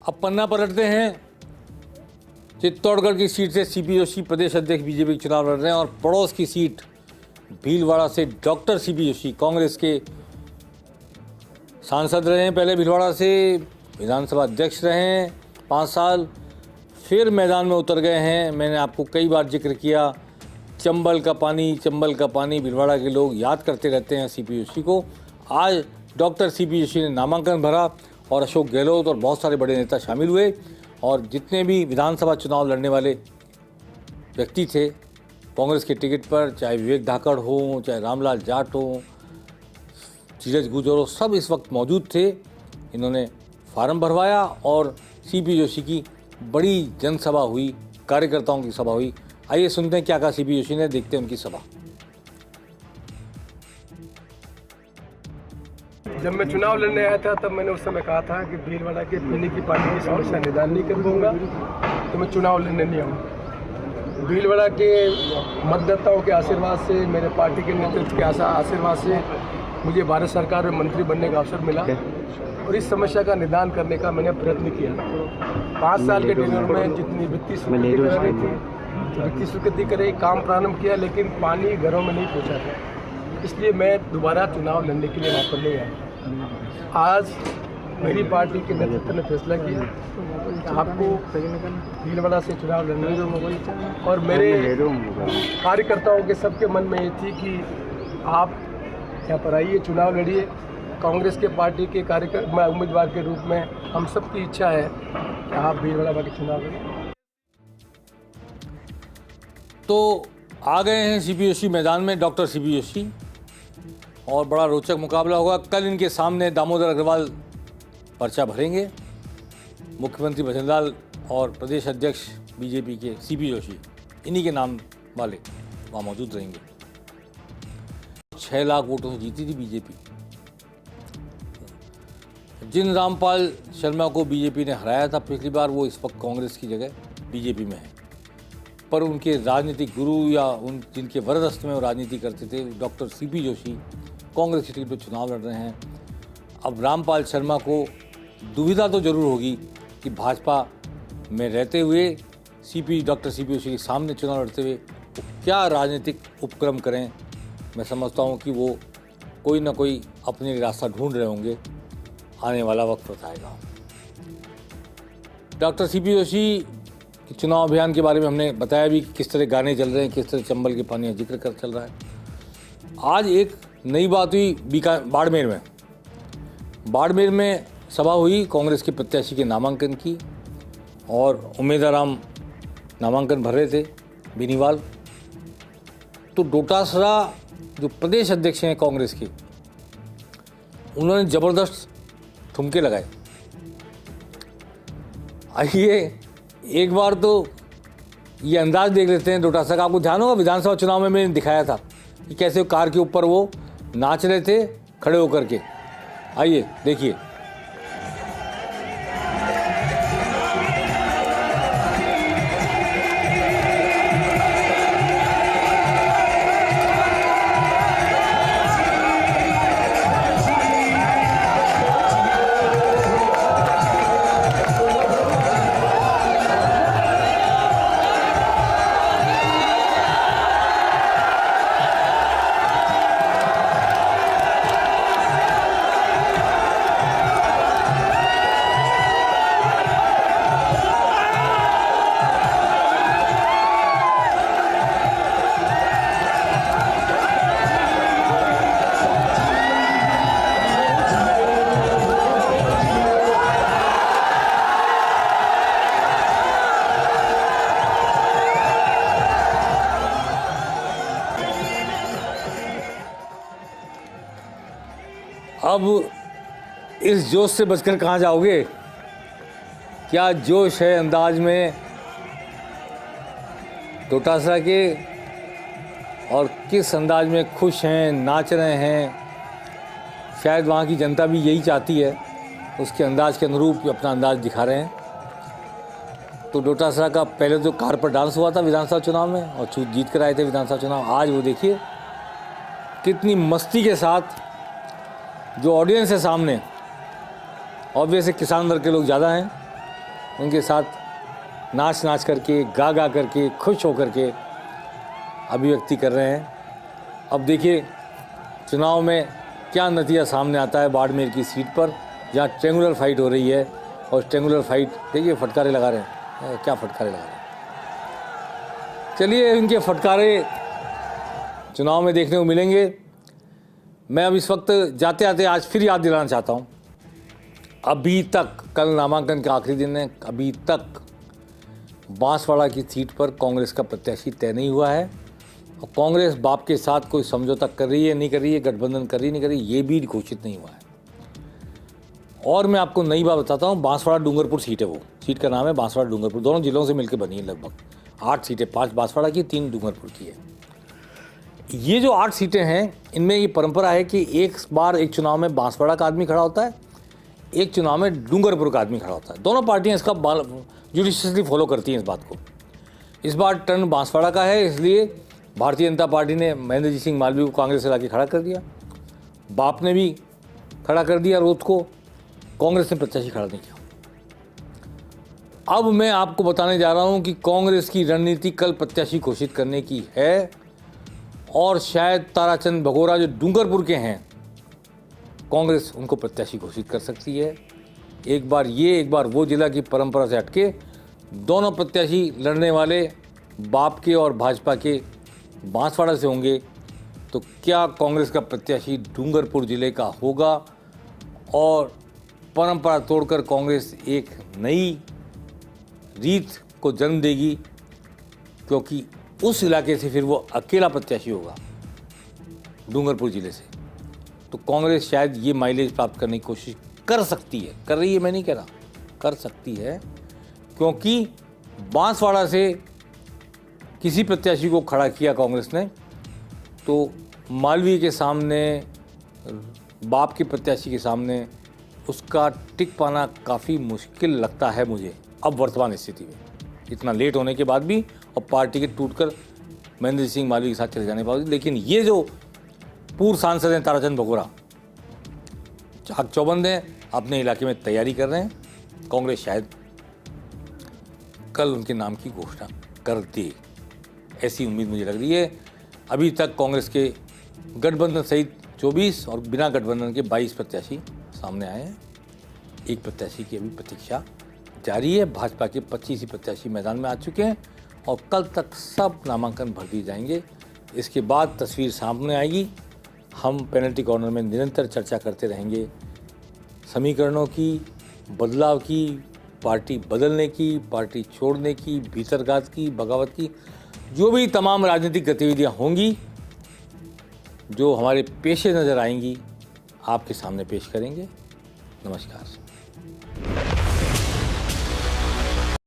अब पन्ना पलटते हैं। चित्तौड़गढ़ की सीट से सीपी जोशी प्रदेश अध्यक्ष बीजेपी के चुनाव लड़ रहे हैं और पड़ोस की सीट भीलवाड़ा से डॉक्टर सीपी जोशी कांग्रेस के सांसद रहे हैं, पहले भीलवाड़ा से विधानसभा अध्यक्ष रहे हैं 5 साल, फिर मैदान में उतर गए हैं। मैंने आपको कई बार जिक्र किया, चंबल का पानी भीलवाड़ा के लोग याद करते रहते हैं सीपी जोशी को। आज डॉक्टर सीपी जोशी ने नामांकन भरा और अशोक गहलोत और बहुत सारे बड़े नेता शामिल हुए और जितने भी विधानसभा चुनाव लड़ने वाले व्यक्ति थे कांग्रेस के टिकट पर, चाहे विवेक धाकड़ हो, चाहे रामलाल जाट हो, धीरज गुजर हो, सब इस वक्त मौजूद थे। इन्होंने फार्म भरवाया और सीपी जोशी की बड़ी जनसभा हुई, कार्यकर्ताओं की सभा हुई। आइए सुनते हैं क्या कहा सीपी जोशी ने, देखते हैं उनकी सभा। जब मैं चुनाव लड़ने आया था तब मैंने उस समय कहा था कि भीलवाड़ा के पीने की पानी की समस्या निदान नहीं कर पाऊंगा तो मैं चुनाव लड़ने नहीं आऊँगा। भीलवाड़ा के मतदाताओं के आशीर्वाद से, मेरे पार्टी के नेतृत्व के आशीर्वाद से मुझे भारत सरकार में मंत्री बनने का अवसर मिला और इस समस्या का निदान करने का मैंने प्रयत्न किया। 5 साल के टेन्योर में जितनी वित्तीय स्वीकृति कर रही थी, वित्तीय स्वीकृति करे, काम प्रारंभ किया, लेकिन पानी घरों में नहीं पहुँचा था। इसलिए मैं दोबारा चुनाव लड़ने के लिए वहाँ पर नहीं आया। आज मेरी पार्टी के नेतृत्व ने फैसला किया कि आपको भीलवाड़ा से चुनाव लड़ना और मेरे कार्यकर्ताओं के सबके मन में ये थी कि आप यहाँ पर आइए, चुनाव लड़िए। कांग्रेस के पार्टी के कार्यकर्ता उम्मीदवार के रूप में हम सबकी इच्छा है कि आप भीलवाड़ा के चुनाव लड़ें। तो आ गए हैं सीपी जोशी मैदान में, डॉक्टर सीपी जोशी, और बड़ा रोचक मुकाबला होगा। कल इनके सामने दामोदर अग्रवाल पर्चा भरेंगे, मुख्यमंत्री भजनलाल और प्रदेश अध्यक्ष बीजेपी के सीपी जोशी, इन्हीं के नाम वाले वहाँ मौजूद रहेंगे। 6 लाख वोटों से जीती थी बीजेपी। जिन रामपाल शर्मा को बीजेपी ने हराया था पिछली बार, वो इस वक्त कांग्रेस की जगह बीजेपी में है, पर उनके राजनीतिक गुरु या उन जिनके वरदस्त में वो राजनीति करते थे, डॉक्टर सीपी जोशी कांग्रेस की टिकट पर चुनाव लड़ रहे हैं। अब रामपाल शर्मा को दुविधा तो जरूर होगी कि भाजपा में रहते हुए डॉक्टर सीपी जोशी के सामने चुनाव लड़ते हुए वो क्या राजनीतिक उपक्रम करें। मैं समझता हूँ कि वो कोई ना कोई अपने लिए रास्ता ढूंढ रहे होंगे, आने वाला वक्त बताएगा। डॉक्टर सीपी जोशी के चुनाव अभियान के बारे में हमने बताया भी कि किस तरह गाने चल रहे हैं, किस तरह चंबल के पानी का जिक्र कर चल रहा है। आज एक नई बात हुई बाड़मेर में सभा हुई कांग्रेस के प्रत्याशी के नामांकन की और उम्मीदवार नामांकन भर रहे थे बेनीवाल। तो डोटासरा जो प्रदेश अध्यक्ष हैं कांग्रेस के, उन्होंने जबरदस्त ठुमके लगाए। आइए एक बार तो ये अंदाज देख लेते हैं डोटासरा का। आपको ध्यान होगा विधानसभा चुनाव में मैंने दिखाया था कि कैसे कार के ऊपर वो नाच रहे थे खड़े होकर के। आइए देखिए। अब इस जोश से बचकर कहाँ जाओगे? क्या जोश है अंदाज में डोटासरा के, और किस अंदाज में खुश हैं, नाच रहे हैं। शायद वहाँ की जनता भी यही चाहती है, उसके अंदाज के अनुरूप अपना अंदाज दिखा रहे हैं। तो डोटासरा का पहले तो कार पर डांस हुआ था विधानसभा चुनाव में और जीत कर आए थे विधानसभा चुनाव। आज वो देखिए कितनी मस्ती के साथ जो ऑडियंस है सामने, ऑब्वियसली किसान वर्ग के लोग ज़्यादा हैं, उनके साथ नाच नाच करके, गा गा करके, खुश होकर के अभिव्यक्ति कर रहे हैं। अब देखिए चुनाव में क्या नतीजा सामने आता है बाड़मेर की सीट पर, जहाँ ट्रेंगुलर फाइट हो रही है। और ट्रेंगुलर फाइट देखिए फटकारे लगा रहे हैं, क्या फटकारे लगा रहे हैं। चलिए इनके फटकारे चुनाव में देखने को मिलेंगे। मैं अब इस वक्त जाते आते आज फिर याद दिलाना चाहता हूँ, अभी तक, कल नामांकन का आखिरी दिन है, अभी तक बांसवाड़ा की सीट पर कांग्रेस का प्रत्याशी तय नहीं हुआ है। और कांग्रेस बाप के साथ कोई समझौता कर रही है नहीं कर रही है, गठबंधन कर रही नहीं कर रही, ये भी घोषित नहीं हुआ है। और मैं आपको नई बात बताता हूँ, बांसवाड़ा डूंगरपुर सीट है, वो सीट का नाम है बांसवाड़ा डूंगरपुर। दोनों जिलों से मिलकर बनी है, लगभग 8 सीटें, 5 बांसवाड़ा की, 3 डूंगरपुर की है। ये जो 8 सीटें हैं, इनमें ये परंपरा है कि एक बार एक चुनाव में बांसवाड़ा का आदमी खड़ा होता है, एक चुनाव में डूंगरपुर का आदमी खड़ा होता है। दोनों पार्टियां इसका जुडिशियसली फॉलो करती हैं इस बात को। इस बार टर्न बांसवाड़ा का है, इसलिए भारतीय जनता पार्टी ने महेंद्र सिंह मालवीय को कांग्रेस से लाके खड़ा कर दिया। बाप ने भी खड़ा कर दिया रोध को, कांग्रेस ने प्रत्याशी खड़ा नहीं किया। अब मैं आपको बताने जा रहा हूं कि कांग्रेस की रणनीति कल प्रत्याशी घोषित करने की है, और शायद ताराचंद भगोरा जो डूंगरपुर के हैं, कांग्रेस उनको प्रत्याशी घोषित कर सकती है। एक बार ये, एक बार वो जिला की परंपरा से हटके दोनों प्रत्याशी लड़ने वाले बाप के और भाजपा के बांसवाड़ा से होंगे। तो क्या कांग्रेस का प्रत्याशी डूंगरपुर जिले का होगा, और परंपरा तोड़कर कांग्रेस एक नई रीत को जन्म देगी, क्योंकि उस इलाके से फिर वो अकेला प्रत्याशी होगा डूंगरपुर जिले से। तो कांग्रेस शायद ये माइलेज प्राप्त करने की कोशिश कर सकती है, कर रही है मैं नहीं कह रहा, कर सकती है, क्योंकि बांसवाड़ा से किसी प्रत्याशी को खड़ा किया कांग्रेस ने, तो मालवीय के सामने, बाप के प्रत्याशी के सामने उसका टिक पाना काफ़ी मुश्किल लगता है मुझे अब वर्तमान स्थिति में, इतना लेट होने के बाद भी, और पार्टी के टूटकर महेंद्र सिंह मालवीय के साथ चले जाने के बाद। लेकिन ये जो पूर्व सांसद हैं ताराचंद भगोरा, चाक चौबंद हैं, अपने इलाके में तैयारी कर रहे हैं। कांग्रेस शायद कल उनके नाम की घोषणा कर दे, ऐसी उम्मीद मुझे लग रही है। अभी तक कांग्रेस के गठबंधन सहित 24 और बिना गठबंधन के 22 प्रत्याशी सामने आए हैं। एक प्रत्याशी की अभी प्रतीक्षा जारी है। भाजपा के 25 ही प्रत्याशी मैदान में आ चुके हैं, और कल तक सब नामांकन भर दिए जाएंगे। इसके बाद तस्वीर सामने आएगी। हम पेनल्टी कॉर्नर में निरंतर चर्चा करते रहेंगे समीकरणों की, बदलाव की, पार्टी बदलने की, पार्टी छोड़ने की, भीतरघात की, बगावत की, जो भी तमाम राजनीतिक गतिविधियां होंगी, जो हमारे पेशे नज़र आएंगी, आपके सामने पेश करेंगे। नमस्कार।